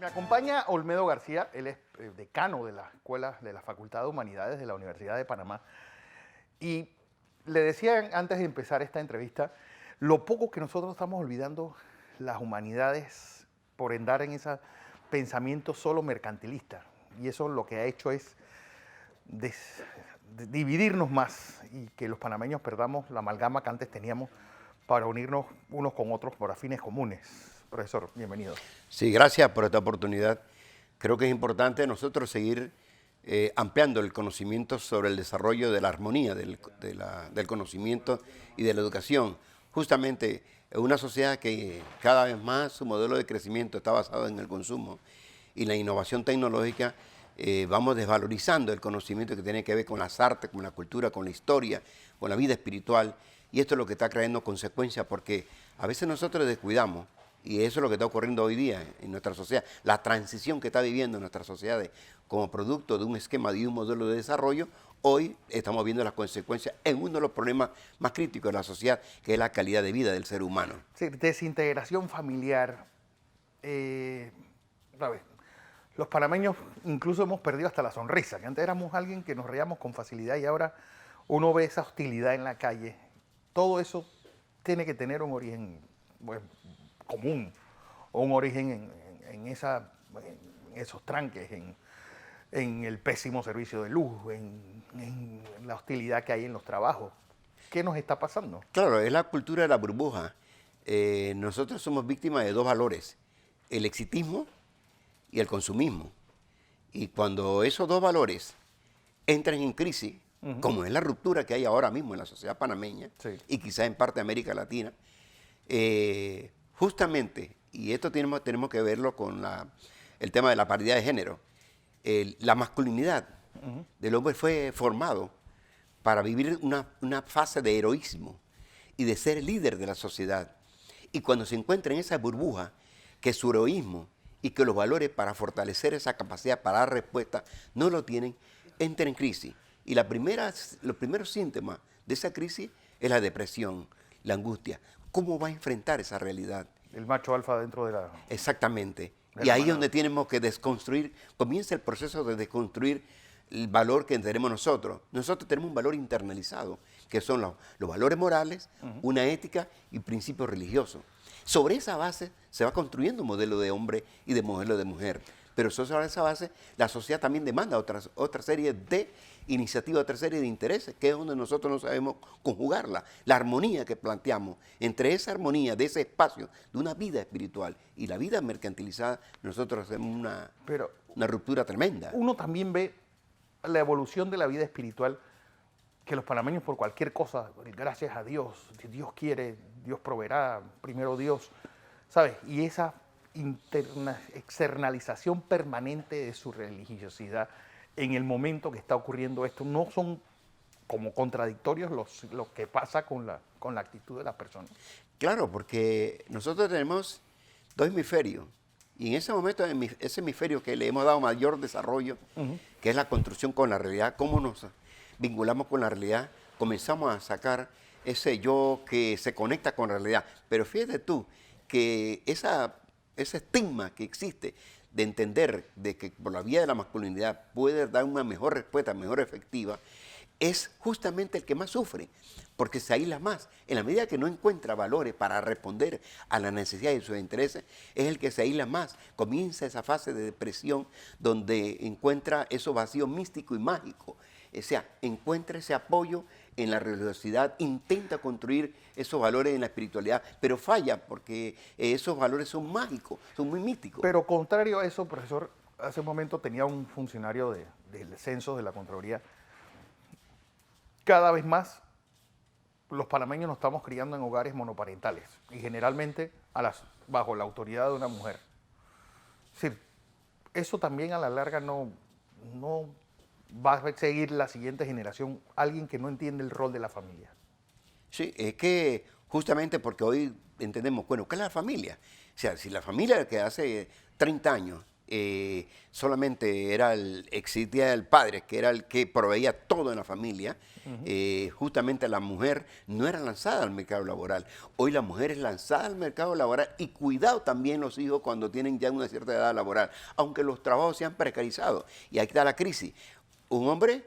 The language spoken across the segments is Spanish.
Me acompaña Olmedo García, él es decano de la Escuela de la Facultad de Humanidades de la Universidad de Panamá. Y le decía antes de empezar esta entrevista, lo poco que nosotros estamos olvidando las humanidades por andar en ese pensamiento solo mercantilista. Y eso lo que ha hecho es dividirnos más y que los panameños perdamos la amalgama que antes teníamos para unirnos unos con otros por fines comunes. Profesor, bienvenido. Sí, gracias por esta oportunidad. Creo que es importante nosotros seguir ampliando el conocimiento sobre el desarrollo de la armonía del conocimiento y de la educación. Justamente en una sociedad que cada vez más su modelo de crecimiento está basado en el consumo y la innovación tecnológica, vamos desvalorizando el conocimiento que tiene que ver con las artes, con la cultura, con la historia, con la vida espiritual. Y esto es lo que está trayendo consecuencias porque a veces nosotros descuidamos. Y eso es lo que está ocurriendo hoy día en nuestra sociedad. La transición que está viviendo nuestras sociedades como producto de un esquema y un modelo de desarrollo, hoy estamos viendo las consecuencias en uno de los problemas más críticos de la sociedad, que es la calidad de vida del ser humano. Sí, desintegración familiar. ¿Sabes? Los panameños incluso hemos perdido hasta la sonrisa, que antes éramos alguien que nos reíamos con facilidad y ahora uno ve esa hostilidad en la calle. Todo eso tiene que tener un origen, bueno, común o un origen en esos tranques, en el pésimo servicio de luz, en la hostilidad que hay en los trabajos. ¿Qué nos está pasando? Claro, es la cultura de la burbuja. Nosotros somos víctimas de dos valores, el exitismo y el consumismo. Y cuando esos dos valores entran en crisis, como es la ruptura que hay ahora mismo en la sociedad panameña, sí, y quizás en parte de América Latina, justamente, y esto tenemos que verlo con el tema de la paridad de género, la masculinidad del hombre fue formado para vivir una fase de heroísmo y de ser líder de la sociedad. Y cuando se encuentra en esa burbuja, que su heroísmo y que los valores para fortalecer esa capacidad para dar respuesta no lo tienen, entra en crisis. Y los primeros síntomas de esa crisis es la depresión, la angustia. ¿Cómo va a enfrentar esa realidad? El macho alfa dentro de la... Exactamente. Y ahí es donde tenemos que desconstruir, comienza el proceso de desconstruir el valor que tenemos nosotros. Nosotros tenemos un valor internalizado, que son los valores morales, una ética y principios religiosos. Sobre esa base se va construyendo un modelo de hombre y de modelo de mujer. Pero sobre esa base, la sociedad también demanda otra serie de iniciativas, otra serie de intereses, que es donde nosotros no sabemos conjugarla. La armonía que planteamos, entre esa armonía de ese espacio de una vida espiritual y la vida mercantilizada, nosotros hacemos una ruptura tremenda. Uno también ve la evolución de la vida espiritual, que los panameños por cualquier cosa, gracias a Dios, si Dios quiere, Dios proveerá, primero Dios, ¿sabes? Y esa externalización permanente de su religiosidad en el momento que está ocurriendo esto, no son como contradictorios lo que pasa con la actitud de las personas. Claro, porque nosotros tenemos dos hemisferios, y en ese momento, ese hemisferio que le hemos dado mayor desarrollo, que es la construcción con la realidad, cómo nos vinculamos con la realidad, comenzamos a sacar ese yo que se conecta con la realidad. Pero fíjate tú que ese estigma que existe de entender de que por la vía de la masculinidad puede dar una mejor respuesta, mejor efectiva, es justamente el que más sufre, porque se aísla más. En la medida que no encuentra valores para responder a las necesidades y sus intereses, es el que se aísla más. Comienza esa fase de depresión donde encuentra esos vacíos místicos y mágicos. O sea, encuentra ese apoyo en la religiosidad, intenta construir esos valores en la espiritualidad, pero falla porque esos valores son mágicos, son muy místicos. Pero contrario a eso, profesor, hace un momento tenía un funcionario del censo de la Contraloría. Cada vez más los panameños nos estamos criando en hogares monoparentales y generalmente bajo la autoridad de una mujer. Es decir, eso también a la larga no va a seguir la siguiente generación, alguien que no entiende el rol de la familia. Sí, es que justamente porque hoy entendemos, bueno, ¿qué es la familia? O sea, si la familia que hace 30 años solamente existía el padre, que era el que proveía todo en la familia, justamente la mujer no era lanzada al mercado laboral. Hoy la mujer es lanzada al mercado laboral y cuidado también los hijos cuando tienen ya una cierta edad laboral, aunque los trabajos se han precarizado. Y ahí está la crisis. Un hombre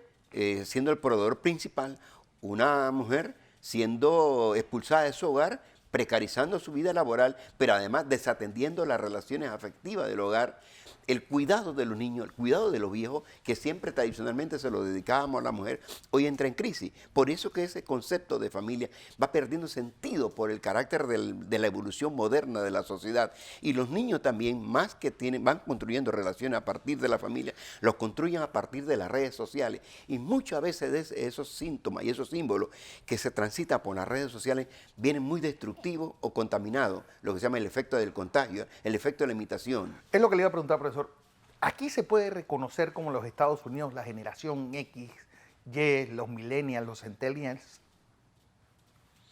siendo el proveedor principal, una mujer siendo expulsada de su hogar, precarizando su vida laboral, pero además desatendiendo las relaciones afectivas del hogar, el cuidado de los niños, el cuidado de los viejos, que siempre tradicionalmente se lo dedicábamos a la mujer, hoy entra en crisis. Por eso que ese concepto de familia va perdiendo sentido por el carácter de la evolución moderna de la sociedad. Y los niños también, más que van construyendo relaciones a partir de la familia, los construyen a partir de las redes sociales. Y muchas veces de esos síntomas y esos símbolos que se transitan por las redes sociales vienen muy destructivos o contaminados, lo que se llama el efecto del contagio, el efecto de la imitación. Es lo que le iba a preguntar, profesor. Aquí se puede reconocer como los Estados Unidos, la generación X, Y, los millennials, los centennials.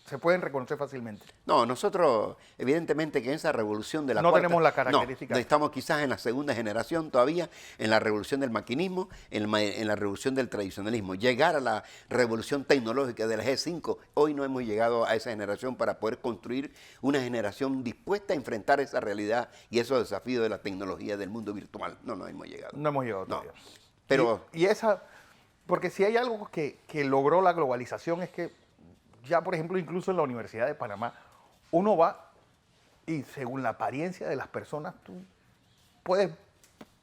Se pueden reconocer fácilmente. No, nosotros, evidentemente que en esa revolución de la no cuarta, tenemos la característica. No, estamos quizás en la segunda generación todavía, en la revolución del maquinismo, en la revolución del tradicionalismo. Llegar a la revolución tecnológica de la G5, hoy no hemos llegado a esa generación para poder construir una generación dispuesta a enfrentar esa realidad y esos desafíos de la tecnología del mundo virtual. No hemos llegado. No hemos llegado todavía. Pero, y esa, porque si hay algo que logró la globalización es que ya, por ejemplo, incluso en la Universidad de Panamá, uno va y según la apariencia de las personas, tú puedes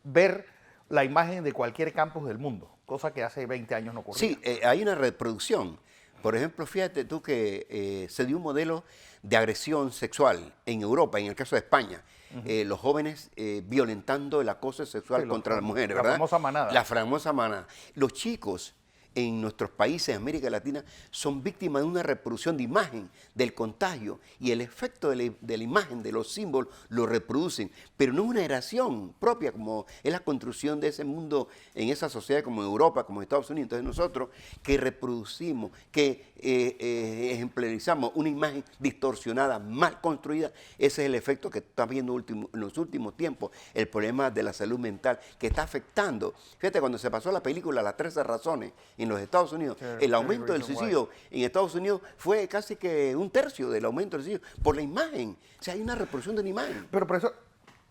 ver la imagen de cualquier campus del mundo, cosa que hace 20 años no ocurría. Sí, hay una reproducción. Por ejemplo, fíjate tú que se dio un modelo de agresión sexual en Europa, en el caso de España. Los jóvenes violentando el acoso sexual contra las mujeres, ¿verdad? La famosa manada. La famosa manada. Los chicos en nuestros países de América Latina son víctimas de una reproducción de imagen, del contagio, y el efecto de la imagen, de los símbolos, lo reproducen, pero no es una generación propia, como es la construcción de ese mundo en esa sociedad como en Europa, como en Estados Unidos. Entonces nosotros que reproducimos, que ejemplarizamos una imagen distorsionada, mal construida, ese es el efecto que está viendo en los últimos tiempos, el problema de la salud mental, que está afectando. Fíjate, cuando se pasó la película Las 13 razones, en los Estados Unidos, el aumento del suicidio en Estados Unidos fue casi que 1/3 del aumento del suicidio por la imagen. O sea, hay una reproducción de una imagen. Pero profesor,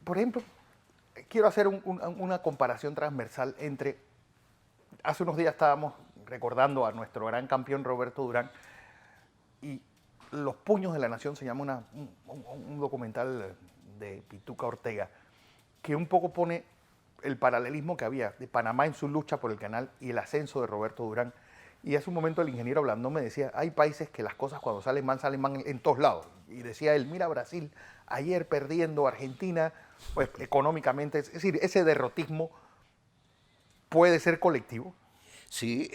por ejemplo, quiero hacer una comparación transversal entre, hace unos días estábamos recordando a nuestro gran campeón Roberto Durán y Los Puños de la Nación se llama un documental de Pituca Ortega que un poco pone el paralelismo que había de Panamá en su lucha por el canal y el ascenso de Roberto Durán. Y hace un momento el ingeniero Blandón me decía, hay países que las cosas cuando salen mal en todos lados. Y decía él, mira Brasil, ayer perdiendo, Argentina, pues económicamente, es decir, ese derrotismo puede ser colectivo. Sí,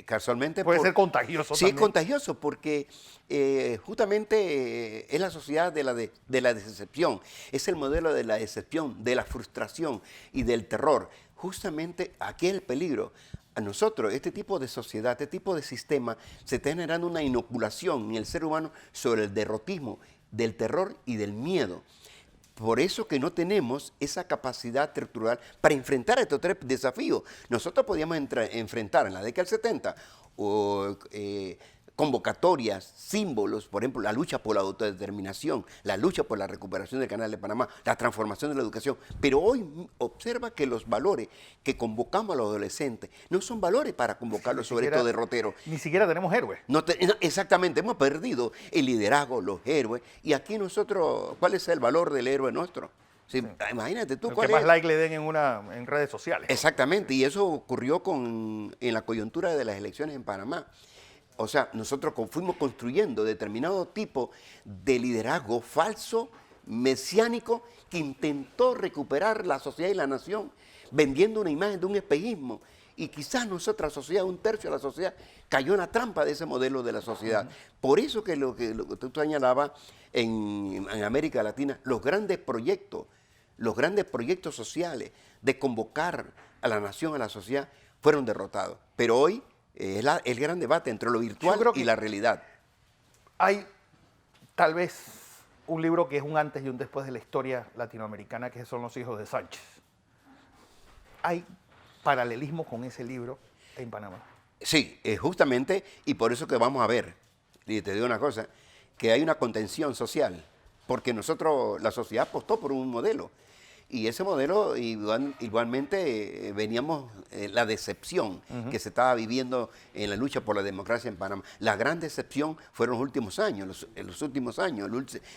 casualmente. Puede ser contagioso sí, también. Es contagioso porque justamente es la sociedad de la decepción. Es el modelo de la decepción, de la frustración y del terror. Justamente aquí es el peligro. A nosotros, este tipo de sociedad, este tipo de sistema, se está generando una inoculación en el ser humano sobre el derrotismo, del terror y del miedo. Por eso que no tenemos esa capacidad estructural para enfrentar estos tres desafíos. Nosotros podíamos enfrentar en la década del 70 convocatorias, símbolos, por ejemplo, la lucha por la autodeterminación, la lucha por la recuperación del Canal de Panamá, la transformación de la educación. Pero hoy observa que los valores que convocamos a los adolescentes no son valores para convocarlos sobre estos derroteros. Ni siquiera tenemos héroes. Exactamente, hemos perdido el liderazgo, los héroes. Y aquí nosotros, ¿cuál es el valor del héroe nuestro? Sí, imagínate tú. ¿Cuál es? Más like le den en redes sociales. Exactamente, y eso ocurrió en la coyuntura de las elecciones en Panamá. O sea, nosotros fuimos construyendo determinado tipo de liderazgo falso, mesiánico, que intentó recuperar la sociedad y la nación, vendiendo una imagen de un espejismo. Y quizás nuestra sociedad, 1/3 de la sociedad, cayó en la trampa de ese modelo de la sociedad. Por eso que lo que tú señalabas en América Latina, los grandes proyectos sociales de convocar a la nación, a la sociedad, fueron derrotados. Pero hoy es el gran debate entre lo virtual y la realidad. Hay tal vez un libro que es un antes y un después de la historia latinoamericana, que son Los hijos de Sánchez. hay paralelismo con ese libro en Panamá. Sí, justamente, y por eso que vamos a ver, y te digo una cosa, que hay una contención social, porque nosotros, la sociedad apostó por un modelo, y ese modelo igualmente veníamos, la decepción que se estaba viviendo en la lucha por la democracia en Panamá. La gran decepción fueron los últimos años, los últimos años,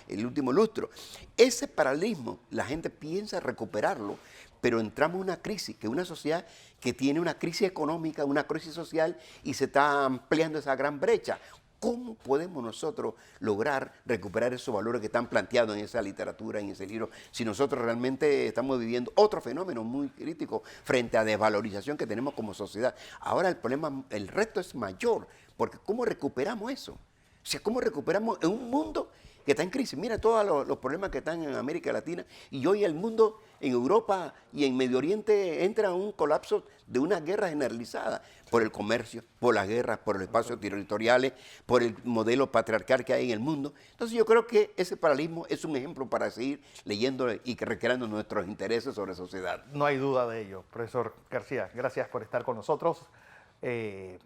el último lustro. Ese paralelismo, la gente piensa recuperarlo, pero entramos en una crisis, que es una sociedad que tiene una crisis económica, una crisis social, y se está ampliando esa gran brecha. ¿Cómo podemos nosotros lograr recuperar esos valores que están planteados en esa literatura, en ese libro, si nosotros realmente estamos viviendo otro fenómeno muy crítico frente a desvalorización que tenemos como sociedad? Ahora el problema, el reto es mayor, porque ¿cómo recuperamos eso? O sea, ¿cómo recuperamos en un mundo que está en crisis? Mira todos los problemas que están en América Latina, y hoy el mundo en Europa y en Medio Oriente entra en un colapso de una guerra generalizada por el comercio, por las guerras, por los espacios territoriales, por el modelo patriarcal que hay en el mundo. Entonces yo creo que ese paralelismo es un ejemplo para seguir leyendo y recreando nuestros intereses sobre sociedad. No hay duda de ello. Profesor García, gracias por estar con nosotros. De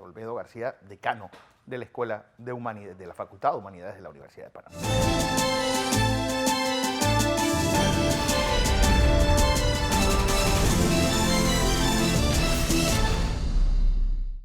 Olmedo García, decano de la Escuela de Humanidades, de la Facultad de Humanidades de la Universidad de Panamá.